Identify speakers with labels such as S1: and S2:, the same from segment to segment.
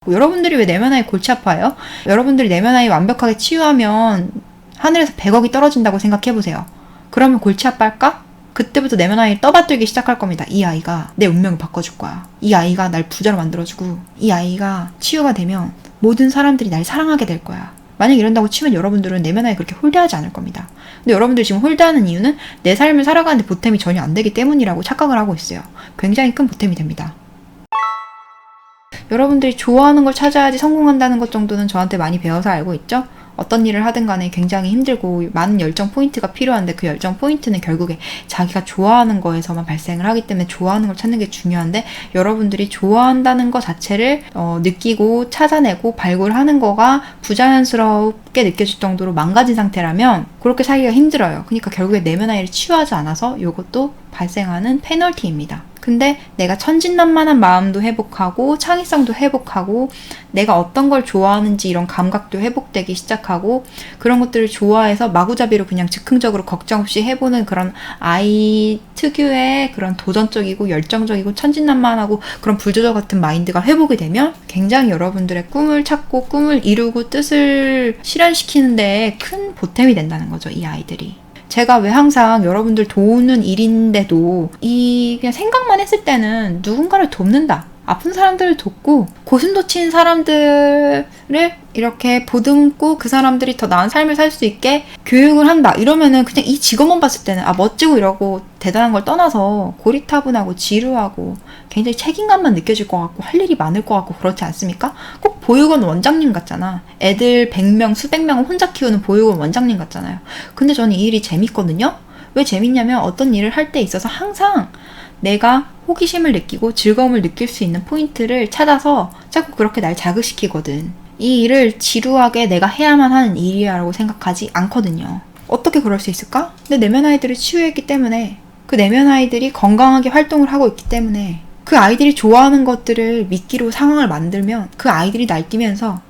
S1: 여러분들이 왜 내면 아이 골치 아파요? 여러분들이 내면 아이 완벽하게 치유하면 하늘에서 100억이 떨어진다고 생각해보세요. 그러면 골치 아파할까? 그때부터 내면 아이를 떠받들기 시작할 겁니다. 이 아이가 내 운명을 바꿔줄 거야. 이 아이가 날 부자로 만들어주고, 이 아이가 치유가 되면 모든 사람들이 날 사랑하게 될 거야. 만약 이런다고 치면 여러분들은 내면 아이 그렇게 홀대하지 않을 겁니다. 근데 여러분들 지금 홀대하는 이유는 내 삶을 살아가는데 보탬이 전혀 안 되기 때문이라고 착각을 하고 있어요. 굉장히 큰 보탬이 됩니다. 여러분들이 좋아하는 걸 찾아야지 성공한다는 것 정도는 저한테 많이 배워서 알고 있죠? 어떤 일을 하든 간에 굉장히 힘들고 많은 열정 포인트가 필요한데 그 열정 포인트는 결국에 자기가 좋아하는 거에서만 발생을 하기 때문에 좋아하는 걸 찾는 게 중요한데, 여러분들이 좋아한다는 것 자체를 느끼고 찾아내고 발굴하는 거가 부자연스럽게 느껴질 정도로 망가진 상태라면 그렇게 살기가 힘들어요. 그러니까 결국에 내면 아이를 치유하지 않아서 이것도 발생하는 페널티입니다. 근데 내가 천진난만한 마음도 회복하고 창의성도 회복하고 내가 어떤 걸 좋아하는지 이런 감각도 회복되기 시작하고 그런 것들을 좋아해서 마구잡이로 그냥 즉흥적으로 걱정 없이 해보는 그런 아이 특유의 그런 도전적이고 열정적이고 천진난만하고 그런 불조절 같은 마인드가 회복이 되면 굉장히 여러분들의 꿈을 찾고 꿈을 이루고 뜻을 실현시키는 데에 큰 보탬이 된다는 거죠, 이 아이들이. 제가 왜 항상 여러분들 도우는 일인데도 그냥 생각만 했을 때는 누군가를 돕는다, 아픈 사람들을 돕고 고슴도친 사람들을 이렇게 보듬고 그 사람들이 더 나은 삶을 살 수 있게 교육을 한다, 이러면은 그냥 이 직업만 봤을 때는 멋지고 이러고 대단한 걸 떠나서 고리타분하고 지루하고 굉장히 책임감만 느껴질 것 같고 할 일이 많을 것 같고 그렇지 않습니까? 꼭 보육원 원장님 같잖아. 애들 100명 수백 명을 혼자 키우는 보육원 원장님 같잖아요. 근데 저는 이 일이 재밌거든요. 왜 재밌냐면 어떤 일을 할 때 있어서 항상 내가 호기심을 느끼고 즐거움을 느낄 수 있는 포인트를 찾아서 자꾸 그렇게 날 자극시키거든. 이 일을 지루하게 내가 해야만 하는 일이라고 생각하지 않거든요. 어떻게 그럴 수 있을까? 내 내면 아이들을 치유했기 때문에, 그 내면 아이들이 건강하게 활동을 하고 있기 때문에, 그 아이들이 좋아하는 것들을 미끼로 상황을 만들면 그 아이들이 날뛰면서,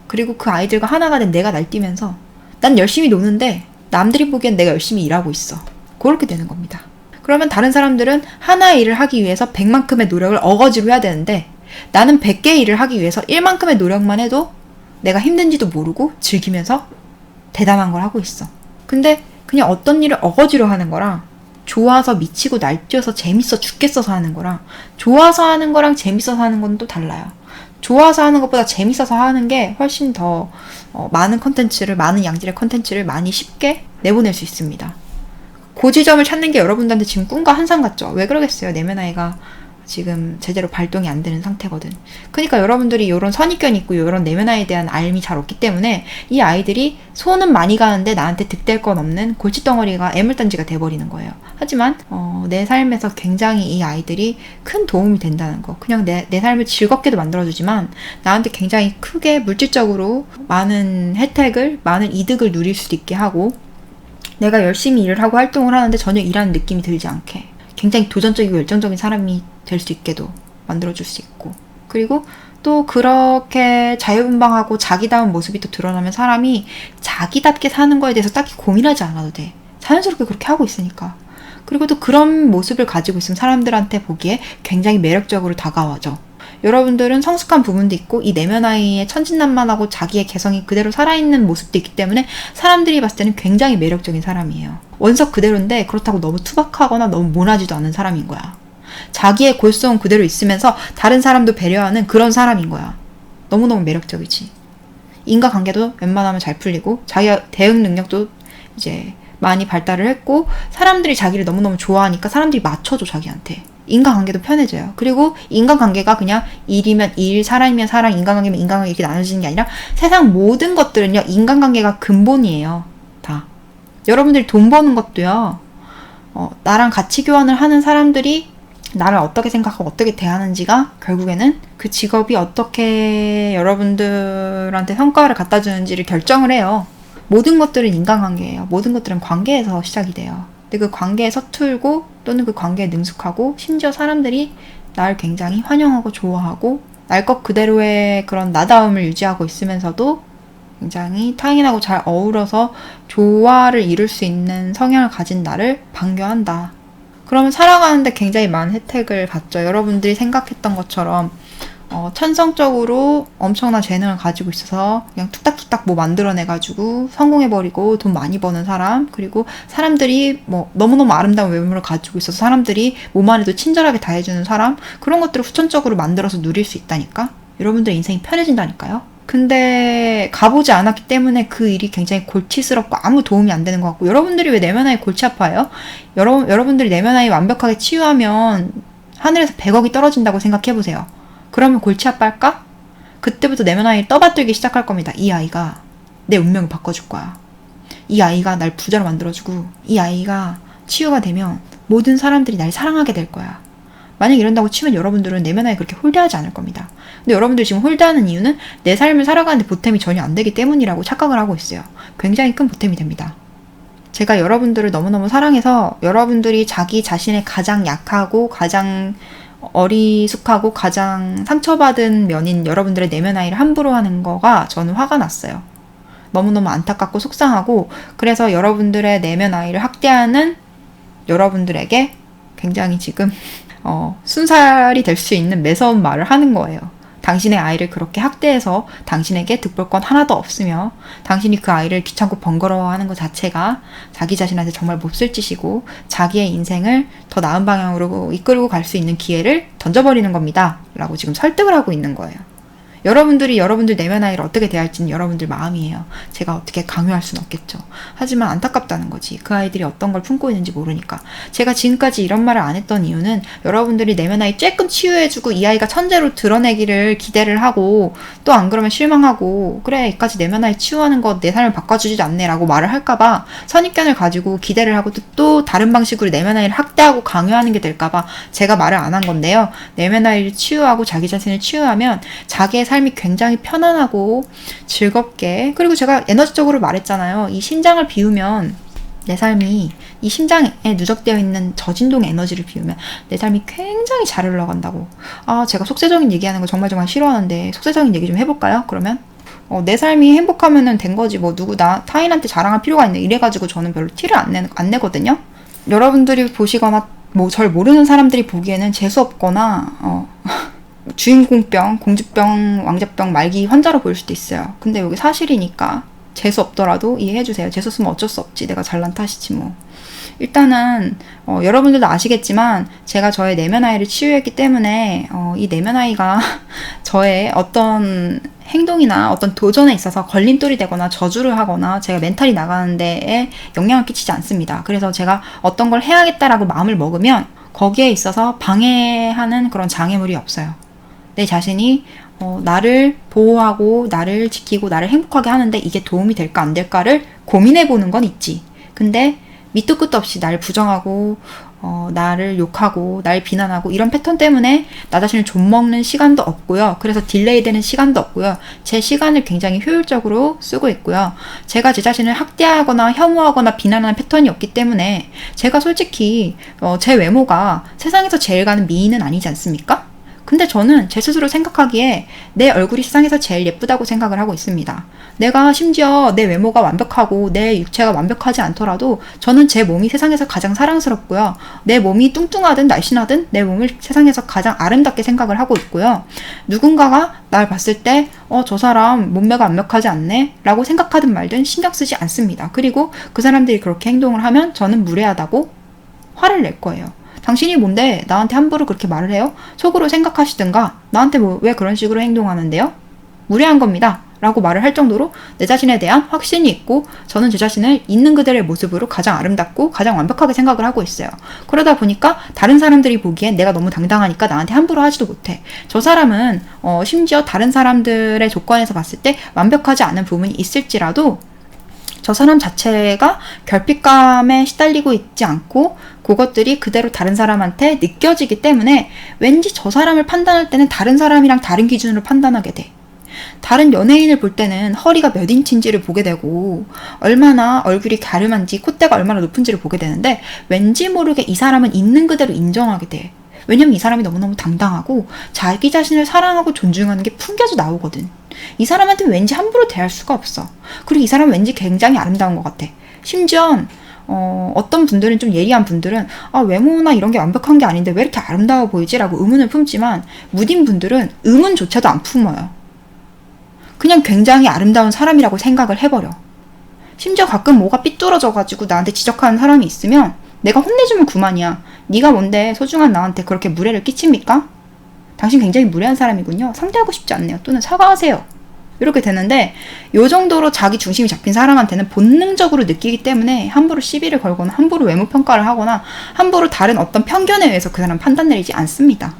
S1: 그리고 그 아이들과 하나가 된 내가 날뛰면서 난 열심히 노는데 남들이 보기엔 내가 열심히 일하고 있어. 그렇게 되는 겁니다. 그러면 다른 사람들은 하나의 일을 하기 위해서 100만큼의 노력을 어거지로 해야 되는데 나는 100개의 일을 하기 위해서 1만큼의 노력만 해도 내가 힘든지도 모르고 즐기면서 대단한 걸 하고 있어. 근데 그냥 어떤 일을 어거지로 하는 거랑 좋아서 미치고 날뛰어서 재밌어 죽겠어서 하는 거랑 좋아서 하는 거랑 재밌어서 하는 건 또 달라요. 좋아서 하는 것보다 재밌어서 하는 게 훨씬 더 많은 컨텐츠를, 많은 양질의 컨텐츠를 많이 쉽게 내보낼 수 있습니다. 고지점을 찾는 게 여러분들한테 지금 꿈과 한상 같죠? 왜 그러겠어요? 내면 아이가 지금 제대로 발동이 안 되는 상태거든. 그러니까 여러분들이 이런 선입견이 있고 이런 내면 아이에 대한 알미 잘 없기 때문에 이 아이들이 손은 많이 가는데 나한테 득될 건 없는 골칫덩어리가 애물단지가 돼버리는 거예요. 하지만 내 삶에서 굉장히 이 아이들이 큰 도움이 된다는 거, 그냥 내 삶을 즐겁게도 만들어주지만 나한테 굉장히 크게 물질적으로 많은 혜택을, 많은 이득을 누릴 수도 있게 하고, 내가 열심히 일을 하고 활동을 하는데 전혀 일하는 느낌이 들지 않게 굉장히 도전적이고 열정적인 사람이 될 수 있게도 만들어줄 수 있고, 그리고 또 그렇게 자유분방하고 자기다운 모습이 또 드러나면 사람이 자기답게 사는 거에 대해서 딱히 고민하지 않아도 돼. 자연스럽게 그렇게 하고 있으니까. 그리고 또 그런 모습을 가지고 있으면 사람들한테 보기에 굉장히 매력적으로 다가와져. 여러분들은 성숙한 부분도 있고 이 내면 아이의 천진난만하고 자기의 개성이 그대로 살아있는 모습도 있기 때문에 사람들이 봤을 때는 굉장히 매력적인 사람이에요. 원석 그대로인데 그렇다고 너무 투박하거나 너무 모나지도 않은 사람인 거야. 자기의 골성 그대로 있으면서 다른 사람도 배려하는 그런 사람인 거야. 너무너무 매력적이지. 인과관계도 웬만하면 잘 풀리고 자기가 대응 능력도 이제 많이 발달을 했고 사람들이 자기를 너무너무 좋아하니까 사람들이 맞춰줘 자기한테. 인간관계도 편해져요. 그리고 인간관계가 그냥 일이면 일, 사랑이면 사랑, 인간관계면 인간관계 이렇게 나눠지는 게 아니라 세상 모든 것들은요, 인간관계가 근본이에요. 다. 여러분들이 돈 버는 것도요, 나랑 가치 교환을 하는 사람들이 나를 어떻게 생각하고 어떻게 대하는지가 결국에는 그 직업이 어떻게 여러분들한테 성과를 갖다 주는지를 결정을 해요. 모든 것들은 인간관계예요. 모든 것들은 관계에서 시작이 돼요. 근데 그 관계에 서툴고 또는 그 관계에 능숙하고 심지어 사람들이 날 굉장히 환영하고 좋아하고 날 것 그대로의 그런 나다움을 유지하고 있으면서도 굉장히 타인하고 잘 어우러서 조화를 이룰 수 있는 성향을 가진 나를 반겨한다. 그러면 살아가는데 굉장히 많은 혜택을 받죠. 여러분들이 생각했던 것처럼 천성적으로 엄청난 재능을 가지고 있어서 그냥 툭딱툭딱 뭐 만들어내가지고 성공해버리고 돈 많이 버는 사람, 그리고 사람들이 뭐 너무너무 아름다운 외모를 가지고 있어서 사람들이 몸 안에도 친절하게 다 해주는 사람, 그런 것들을 후천적으로 만들어서 누릴 수 있다니까? 여러분들 인생이 편해진다니까요? 근데 가보지 않았기 때문에 그 일이 굉장히 골치스럽고 아무 도움이 안 되는 것 같고, 여러분들이 왜 내면 아이 골치 아파요? 여러분들이 내면 아이 완벽하게 치유하면 하늘에서 100억이 떨어진다고 생각해보세요. 그러면 골치 아파할까? 그때부터 내면 아이를 떠받들기 시작할 겁니다. 이 아이가 내 운명을 바꿔줄 거야. 이 아이가 날 부자로 만들어주고, 이 아이가 치유가 되면 모든 사람들이 날 사랑하게 될 거야. 만약 이런다고 치면 여러분들은 내면 아이 그렇게 홀대하지 않을 겁니다. 근데 여러분들 지금 홀대하는 이유는 내 삶을 살아가는데 보탬이 전혀 안 되기 때문이라고 착각을 하고 있어요. 굉장히 큰 보탬이 됩니다. 제가 여러분들을 너무너무 사랑해서 여러분들이 자기 자신의 가장 약하고 가장 어리숙하고 가장 상처받은 면인 여러분들의 내면 아이를 함부로 하는 거가 저는 화가 났어요. 너무너무 안타깝고 속상하고, 그래서 여러분들의 내면 아이를 학대하는 여러분들에게 굉장히 지금 순살이 될 수 있는 매서운 말을 하는 거예요. 당신의 아이를 그렇게 학대해서 당신에게 득볼 건 하나도 없으며, 당신이 그 아이를 귀찮고 번거로워하는 것 자체가 자기 자신한테 정말 몹쓸 짓이고 자기의 인생을 더 나은 방향으로 이끌고 갈 수 있는 기회를 던져버리는 겁니다 라고 지금 설득을 하고 있는 거예요. 여러분들이 여러분들 내면 아이를 어떻게 대할지는 여러분들 마음이에요. 제가 어떻게 강요할 수는 없겠죠. 하지만 안타깝다는 거지. 그 아이들이 어떤 걸 품고 있는지 모르니까. 제가 지금까지 이런 말을 안 했던 이유는 여러분들이 내면 아이 쬐끔 치유해주고 이 아이가 천재로 드러내기를 기대를 하고, 또 안 그러면 실망하고, 그래 이까지 내면 아이 치유하는 거 내 삶을 바꿔주지 않네 라고 말을 할까봐 선입견을 가지고 기대를 하고 또 다른 방식으로 내면 아이를 학대하고 강요하는 게 될까봐 제가 말을 안 한 건데요. 내면 아이를 치유하고 자기 자신을 치유하면 자기의 삶이 굉장히 편안하고 즐겁게, 그리고 제가 에너지적으로 말했잖아요. 이 심장을 비우면 내 삶이, 이 심장에 누적되어 있는 저진동 에너지를 비우면 내 삶이 굉장히 잘 흘러간다고. 제가 속세적인 얘기하는 거 정말 싫어하는데 속세적인 얘기 좀 해볼까요? 그러면 내 삶이 행복하면은 된 거지, 뭐 누구 타인한테 자랑할 필요가 있네 이래가지고 저는 별로 티를 안 내거든요. 여러분들이 보시거나 뭐 절 모르는 사람들이 보기에는 재수없거나 주인공병, 공주병, 왕자병 말기 환자로 보일 수도 있어요. 근데 여기 사실이니까 재수 없더라도 이해해주세요. 재수 없으면 어쩔 수 없지. 내가 잘난 탓이지 뭐. 일단은 여러분들도 아시겠지만 제가 저의 내면 아이를 치유했기 때문에 이 내면 아이가 저의 어떤 행동이나 어떤 도전에 있어서 걸림돌이 되거나 저주를 하거나 제가 멘탈이 나가는 데에 영향을 끼치지 않습니다. 그래서 제가 어떤 걸 해야겠다라고 마음을 먹으면 거기에 있어서 방해하는 그런 장애물이 없어요. 내 자신이 나를 보호하고 나를 지키고 나를 행복하게 하는데 이게 도움이 될까 안 될까를 고민해보는 건 있지. 근데 밑도 끝도 없이 날 부정하고 나를 욕하고 날 비난하고 이런 패턴 때문에 나 자신을 좀먹는 시간도 없고요. 그래서 딜레이 되는 시간도 없고요. 제 시간을 굉장히 효율적으로 쓰고 있고요. 제가 제 자신을 학대하거나 혐오하거나 비난하는 패턴이 없기 때문에 제가 솔직히 제 외모가 세상에서 제일 가는 미인은 아니지 않습니까? 근데 저는 제 스스로 생각하기에 내 얼굴이 세상에서 제일 예쁘다고 생각을 하고 있습니다. 내가 심지어 내 외모가 완벽하고 내 육체가 완벽하지 않더라도 저는 제 몸이 세상에서 가장 사랑스럽고요. 내 몸이 뚱뚱하든 날씬하든 내 몸을 세상에서 가장 아름답게 생각을 하고 있고요. 누군가가 날 봤을 때 저 사람 몸매가 완벽하지 않네? 라고 생각하든 말든 신경 쓰지 않습니다. 그리고 그 사람들이 그렇게 행동을 하면 저는 무례하다고 화를 낼 거예요. 당신이 뭔데 나한테 함부로 그렇게 말을 해요? 속으로 생각하시든가 나한테 왜 그런 식으로 행동하는데요? 무례한 겁니다. 라고 말을 할 정도로 내 자신에 대한 확신이 있고 저는 제 자신을 있는 그대로의 모습으로 가장 아름답고 가장 완벽하게 생각을 하고 있어요. 그러다 보니까 다른 사람들이 보기엔 내가 너무 당당하니까 나한테 함부로 하지도 못해. 저 사람은 심지어 다른 사람들의 조건에서 봤을 때 완벽하지 않은 부분이 있을지라도 저 사람 자체가 결핍감에 시달리고 있지 않고 그것들이 그대로 다른 사람한테 느껴지기 때문에 왠지 저 사람을 판단할 때는 다른 사람이랑 다른 기준으로 판단하게 돼. 다른 연예인을 볼 때는 허리가 몇 인치인지를 보게 되고 얼마나 얼굴이 갸름한지 콧대가 얼마나 높은지를 보게 되는데 왠지 모르게 이 사람은 있는 그대로 인정하게 돼. 왜냐면 이 사람이 너무너무 당당하고 자기 자신을 사랑하고 존중하는 게 풍겨져 나오거든. 이 사람한테 왠지 함부로 대할 수가 없어. 그리고 이 사람은 왠지 굉장히 아름다운 것 같아. 심지어 어떤 분들은 좀 예리한 분들은 외모나 이런 게 완벽한 게 아닌데 왜 이렇게 아름다워 보이지? 라고 의문을 품지만 무딘 분들은 의문조차도 안 품어요. 그냥 굉장히 아름다운 사람이라고 생각을 해버려. 심지어 가끔 뭐가 삐뚤어져가지고 나한테 지적하는 사람이 있으면 내가 혼내주면 그만이야. 네가 뭔데 소중한 나한테 그렇게 무례를 끼칩니까? 당신 굉장히 무례한 사람이군요. 상대하고 싶지 않네요. 또는 사과하세요. 이렇게 되는데 요 정도로 자기 중심이 잡힌 사람한테는 본능적으로 느끼기 때문에 함부로 시비를 걸거나 함부로 외모 평가를 하거나 함부로 다른 어떤 편견에 의해서 그 사람 판단 내리지 않습니다.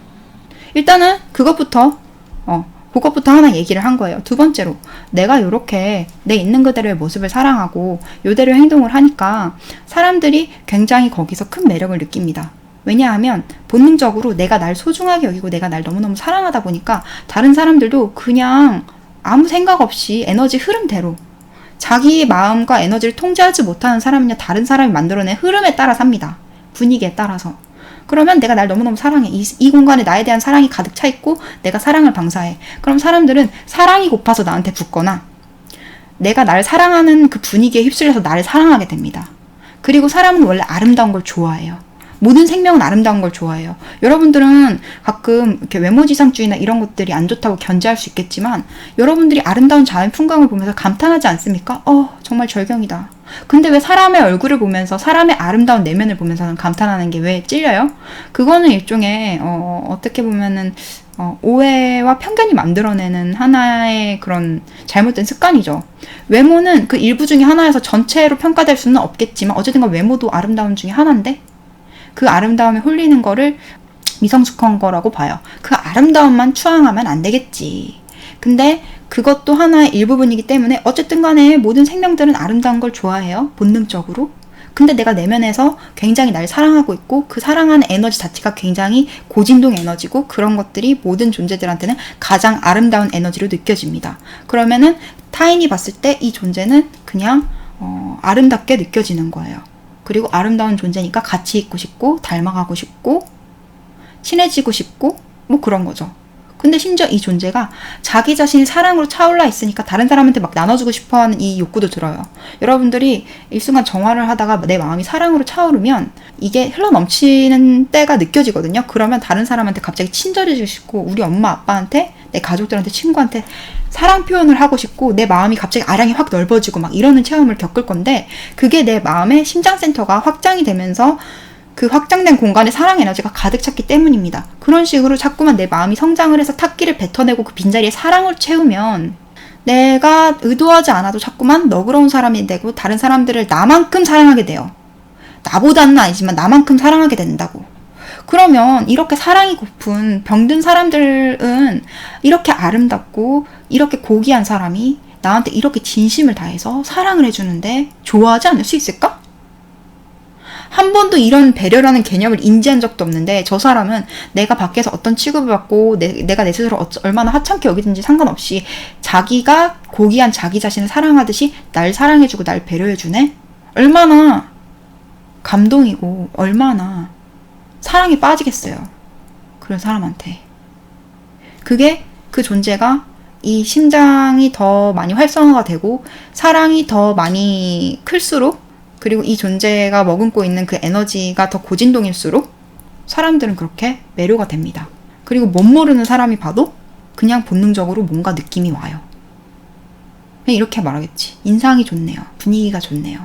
S1: 일단은 그것부터 하나 얘기를 한 거예요. 두 번째로 내가 요렇게 내 있는 그대로의 모습을 사랑하고 요대로 행동을 하니까 사람들이 굉장히 거기서 큰 매력을 느낍니다. 왜냐하면 본능적으로 내가 날 소중하게 여기고 내가 날 너무너무 사랑하다 보니까 다른 사람들도 그냥 아무 생각 없이 에너지 흐름대로 자기의 마음과 에너지를 통제하지 못하는 사람은요 다른 사람이 만들어낸 흐름에 따라 삽니다. 분위기에 따라서. 그러면 내가 날 너무너무 사랑해. 이 공간에 나에 대한 사랑이 가득 차 있고 내가 사랑을 방사해. 그럼 사람들은 사랑이 고파서 나한테 붙거나 내가 날 사랑하는 그 분위기에 휩쓸려서 나를 사랑하게 됩니다. 그리고 사람은 원래 아름다운 걸 좋아해요. 모든 생명은 아름다운 걸 좋아해요. 여러분들은 가끔 이렇게 외모지상주의나 이런 것들이 안 좋다고 견제할 수 있겠지만 여러분들이 아름다운 자연 풍광을 보면서 감탄하지 않습니까? 정말 절경이다. 근데 왜 사람의 얼굴을 보면서 사람의 아름다운 내면을 보면서는 감탄하는 게 왜 찔려요? 그거는 일종의 어떻게 보면은 오해와 편견이 만들어내는 하나의 그런 잘못된 습관이죠. 외모는 그 일부 중에 하나여서 전체로 평가될 수는 없겠지만 어쨌든 외모도 아름다운 중에 하나인데 그 아름다움에 홀리는 거를 미성숙한 거라고 봐요. 그 아름다움만 추앙하면 안 되겠지. 근데 그것도 하나의 일부분이기 때문에 어쨌든 간에 모든 생명들은 아름다운 걸 좋아해요. 본능적으로. 근데 내가 내면에서 굉장히 날 사랑하고 있고 그 사랑하는 에너지 자체가 굉장히 고진동 에너지고 그런 것들이 모든 존재들한테는 가장 아름다운 에너지로 느껴집니다. 그러면은 타인이 봤을 때 이 존재는 그냥 아름답게 느껴지는 거예요. 그리고 아름다운 존재니까 같이 있고 싶고 닮아가고 싶고 친해지고 싶고 뭐 그런 거죠. 근데 심지어 이 존재가 자기 자신이 사랑으로 차올라 있으니까 다른 사람한테 막 나눠주고 싶어하는 이 욕구도 들어요. 여러분들이 일순간 정화를 하다가 내 마음이 사랑으로 차오르면 이게 흘러넘치는 때가 느껴지거든요. 그러면 다른 사람한테 갑자기 친절해지고 싶고 우리 엄마 아빠한테 내 가족들한테 친구한테 사랑 표현을 하고 싶고 내 마음이 갑자기 아량이 확 넓어지고 막 이러는 체험을 겪을 건데 그게 내 마음의 심장센터가 확장이 되면서 그 확장된 공간에 사랑 에너지가 가득 찼기 때문입니다. 그런 식으로 자꾸만 내 마음이 성장을 해서 탁기를 뱉어내고 그 빈자리에 사랑을 채우면 내가 의도하지 않아도 자꾸만 너그러운 사람이 되고 다른 사람들을 나만큼 사랑하게 돼요. 나보다는 아니지만 나만큼 사랑하게 된다고. 그러면 이렇게 사랑이 고픈 병든 사람들은 이렇게 아름답고 이렇게 고귀한 사람이 나한테 이렇게 진심을 다해서 사랑을 해주는데 좋아하지 않을 수 있을까? 한 번도 이런 배려라는 개념을 인지한 적도 없는데 저 사람은 내가 밖에서 어떤 취급을 받고 내가 내 스스로 얼마나 하찮게 여기든지 상관없이 자기가 고귀한 자기 자신을 사랑하듯이 날 사랑해주고 날 배려해주네? 얼마나 감동이고 얼마나 사랑에 빠지겠어요. 그런 사람한테. 그게 그 존재가 이 심장이 더 많이 활성화가 되고 사랑이 더 많이 클수록 그리고 이 존재가 머금고 있는 그 에너지가 더 고진동일수록 사람들은 그렇게 매료가 됩니다. 그리고 못 모르는 사람이 봐도 그냥 본능적으로 뭔가 느낌이 와요. 그냥 이렇게 말하겠지. 인상이 좋네요. 분위기가 좋네요.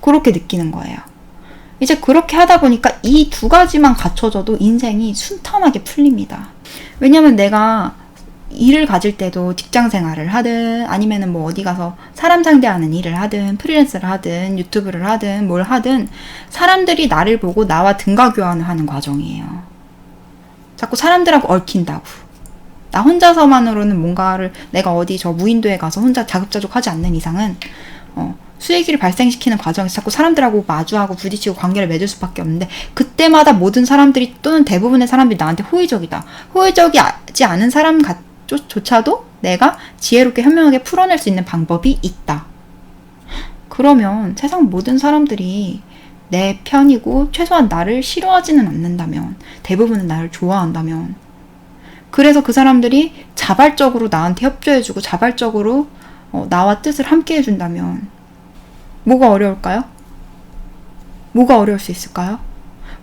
S1: 그렇게 느끼는 거예요. 이제 그렇게 하다 보니까 이 두 가지만 갖춰져도 인생이 순탄하게 풀립니다. 왜냐면 내가 일을 가질 때도 직장 생활을 하든 아니면은 뭐 어디 가서 사람 상대하는 일을 하든 프리랜서를 하든 유튜브를 하든 뭘 하든 사람들이 나를 보고 나와 등가 교환을 하는 과정이에요. 자꾸 사람들하고 얽힌다고. 나 혼자서만으로는 뭔가를 내가 어디 저 무인도에 가서 혼자 자급자족하지 않는 이상은 수익을 발생시키는 과정에서 자꾸 사람들하고 마주하고 부딪히고 관계를 맺을 수밖에 없는데 그때마다 모든 사람들이 또는 대부분의 사람들이 나한테 호의적이다. 호의적이지 않은 사람 조차도 내가 지혜롭게 현명하게 풀어낼 수 있는 방법이 있다. 그러면 세상 모든 사람들이 내 편이고 최소한 나를 싫어하지는 않는다면 대부분은 나를 좋아한다면 그래서 그 사람들이 자발적으로 나한테 협조해주고 자발적으로 나와 뜻을 함께 해준다면 뭐가 어려울까요? 뭐가 어려울 수 있을까요?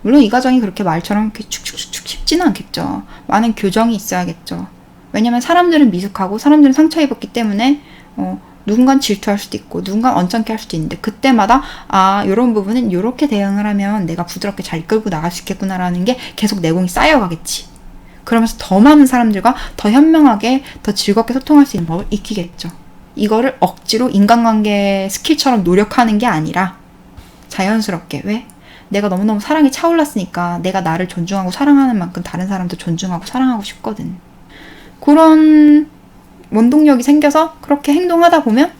S1: 물론 이 과정이 그렇게 말처럼 이렇게 축축축축 쉽지는 않겠죠. 많은 교정이 있어야겠죠. 왜냐면 사람들은 미숙하고 사람들은 상처 입었기 때문에 누군간 질투할 수도 있고 누군간 언짢게 할 수도 있는데 그때마다 이런 부분은 이렇게 대응을 하면 내가 부드럽게 잘 이끌고 나갈 수 있겠구나라는 게 계속 내공이 쌓여가겠지. 그러면서 더 많은 사람들과 더 현명하게 더 즐겁게 소통할 수 있는 법을 익히겠죠. 이거를 억지로 인간관계 스킬처럼 노력하는 게 아니라 자연스럽게. 왜? 내가 너무너무 사랑이 차올랐으니까 내가 나를 존중하고 사랑하는 만큼 다른 사람도 존중하고 사랑하고 싶거든. 그런 원동력이 생겨서 그렇게 행동하다 보면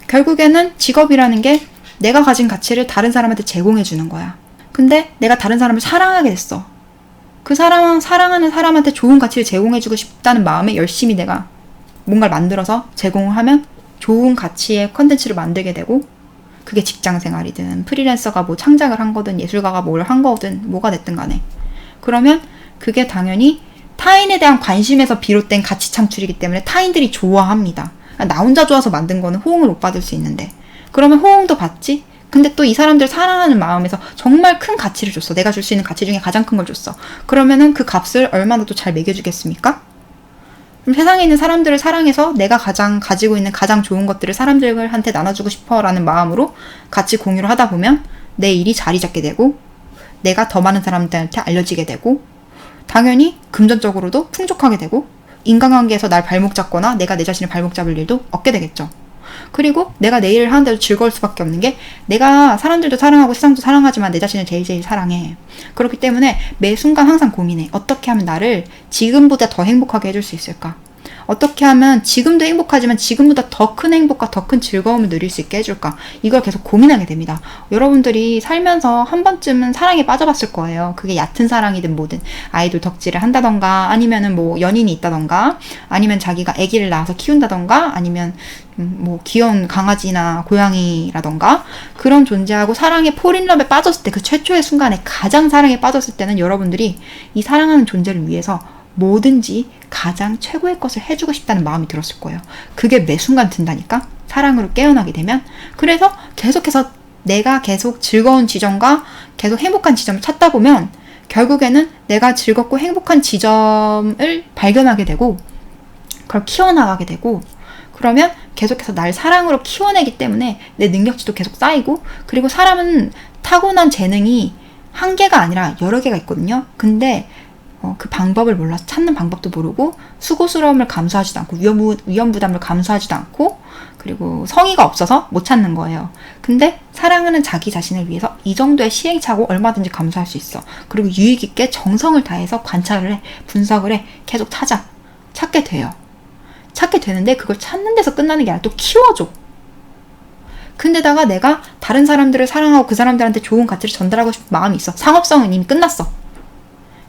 S1: 결국에는 직업이라는 게 내가 가진 가치를 다른 사람한테 제공해 주는 거야. 근데 내가 다른 사람을 사랑하게 됐어. 그 사랑하는 사람한테 좋은 가치를 제공해 주고 싶다는 마음에 열심히 내가 뭔가를 만들어서 제공을 하면 좋은 가치의 컨텐츠를 만들게 되고, 그게 직장 생활이든 프리랜서가 뭐 창작을 한 거든 예술가가 뭘 한 거든 뭐가 됐든 간에, 그러면 그게 당연히 타인에 대한 관심에서 비롯된 가치 창출이기 때문에 타인들이 좋아합니다. 나 혼자 좋아서 만든 거는 호응을 못 받을 수 있는데, 그러면 호응도 받지? 근데 또 이 사람들 사랑하는 마음에서 정말 큰 가치를 줬어. 내가 줄 수 있는 가치 중에 가장 큰 걸 줬어. 그러면은 그 값을 얼마나 또 잘 매겨주겠습니까? 그럼 세상에 있는 사람들을 사랑해서 내가 가장 가지고 있는 가장 좋은 것들을 사람들한테 나눠주고 싶어라는 마음으로 같이 공유를 하다 보면 내 일이 자리 잡게 되고, 내가 더 많은 사람들한테 알려지게 되고, 당연히 금전적으로도 풍족하게 되고, 인간관계에서 날 발목 잡거나 내가 내 자신을 발목 잡을 일도 없게 되겠죠. 그리고 내가 내 일을 하는데도 즐거울 수밖에 없는 게, 내가 사람들도 사랑하고 세상도 사랑하지만 내 자신을 제일 사랑해. 그렇기 때문에 매 순간 항상 고민해. 어떻게 하면 나를 지금보다 더 행복하게 해줄 수 있을까? 어떻게 하면 지금도 행복하지만 지금보다 더 큰 행복과 더 큰 즐거움을 누릴 수 있게 해줄까? 이걸 계속 고민하게 됩니다. 여러분들이 살면서 한 번쯤은 사랑에 빠져봤을 거예요. 그게 얕은 사랑이든 뭐든, 아이돌 덕질을 한다던가, 아니면은 뭐 연인이 있다던가, 아니면 자기가 아기를 낳아서 키운다던가, 아니면 뭐 귀여운 강아지나 고양이라던가, 그런 존재하고 사랑에 폴인러브에 빠졌을 때, 그 최초의 순간에 가장 사랑에 빠졌을 때는 여러분들이 이 사랑하는 존재를 위해서 뭐든지 가장 최고의 것을 해주고 싶다는 마음이 들었을 거예요. 그게 매 순간 든다니까? 사랑으로 깨어나게 되면. 그래서 계속해서 내가 계속 즐거운 지점과 계속 행복한 지점을 찾다 보면 결국에는 내가 즐겁고 행복한 지점을 발견하게 되고, 그걸 키워나가게 되고, 그러면 계속해서 날 사랑으로 키워내기 때문에 내 능력치도 계속 쌓이고, 그리고 사람은 타고난 재능이 한 개가 아니라 여러 개가 있거든요. 근데 그 방법을 몰라서, 찾는 방법도 모르고, 수고스러움을 감수하지도 않고, 위험 부담을 감수하지도 않고, 그리고 성의가 없어서 못 찾는 거예요. 근데 사랑하는 자기 자신을 위해서 이 정도의 시행착오 얼마든지 감수할 수 있어. 그리고 유익 있게 정성을 다해서 관찰을 해, 분석을 해, 계속 찾게 돼요. 찾게 되는데 그걸 찾는 데서 끝나는 게 아니라 또 키워줘. 근데다가 내가 다른 사람들을 사랑하고 그 사람들한테 좋은 가치를 전달하고 싶은 마음이 있어. 상업성은 이미 끝났어.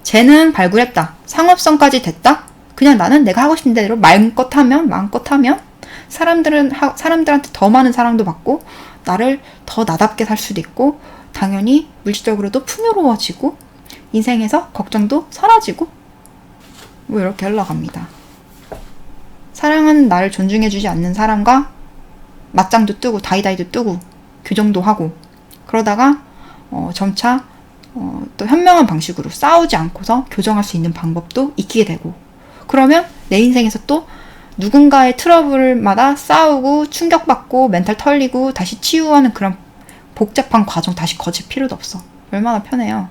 S1: 재능 발굴했다. 상업성까지 됐다. 그냥 나는 내가 하고 싶은 대로 마음껏 하면 사람들한테 더 많은 사랑도 받고, 나를 더 나답게 살 수도 있고, 당연히 물질적으로도 풍요로워지고, 인생에서 걱정도 사라지고, 뭐 이렇게 흘러갑니다. 사랑하는 나를 존중해주지 않는 사람과 맞짱도 뜨고 다이다이도 뜨고 교정도 하고, 그러다가 점차 또 현명한 방식으로 싸우지 않고서 교정할 수 있는 방법도 익히게 되고, 그러면 내 인생에서 또 누군가의 트러블마다 싸우고 충격받고 멘탈 털리고 다시 치유하는 그런 복잡한 과정 다시 거칠 필요도 없어. 얼마나 편해요.